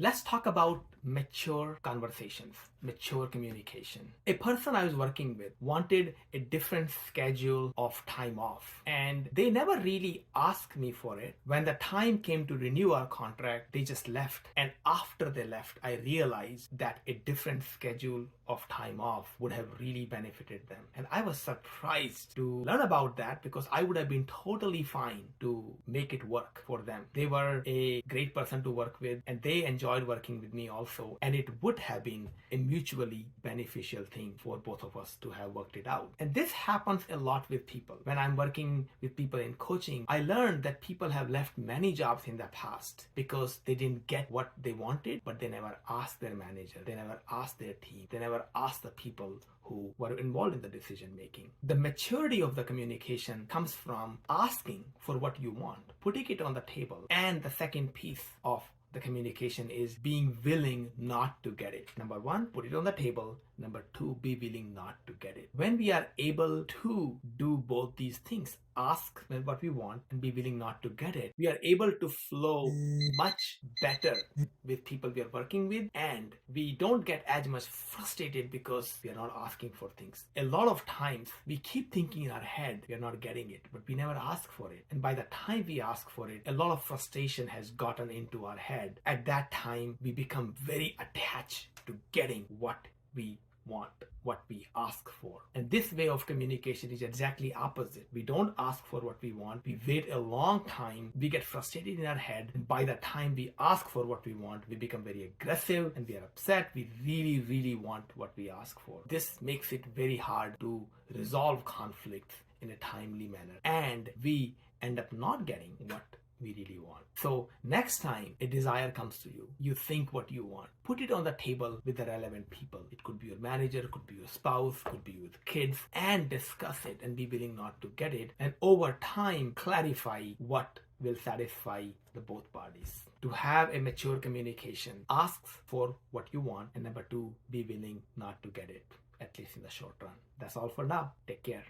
Let's talk about mature conversations, mature communication. A person I was working with wanted a different schedule of time off, and they never really asked me for it. When the time came to renew our contract, they just left. And after they left, I realized that a different schedule of time off would have really benefited them. And I was surprised to learn about that because I would have been totally fine to make it work for them. They were a great person to work with, and they enjoyed working with me also, and it would have been a mutually beneficial thing for both of us to have worked it out. And this happens a lot with people. When I'm working with people in coaching, I learned that people have left many jobs in the past because they didn't get what they wanted, but they never asked their manager, they never asked their team, they never asked the people who were involved in the decision making. The maturity of the communication comes from asking for what you want, putting it on the table. And the second piece of the communication is being willing not to get it. Number one, put it on the table. Number two, be willing not to get it. When we are able to do both these things, ask what we want and be willing not to get it, we are able to flow much better with people we are working with, and we don't get as much frustrated because we are not asking for things. A lot of times we keep thinking in our head we are not getting it, but we never ask for it. And by the time we ask for it, a lot of frustration has gotten into our head. At that time, we become very attached to getting what we want, what we ask for. And this way of communication is exactly opposite. We don't ask for what we want, we wait a long time, we get frustrated in our head, and by the time we ask for what we want, we become very aggressive and we are upset. We really want what we ask for. This makes it very hard to resolve conflicts in a timely manner, and we end up not getting what we really want. So next time a desire comes to you, you think what you want, put it on the table with the relevant people. It could be your manager, it could be your spouse, it could be with kids, and discuss it and be willing not to get it. And over time, clarify what will satisfy the both parties. To have a mature communication, ask for what you want, and number two, be willing not to get it, at least in the short run. That's all for now. Take care.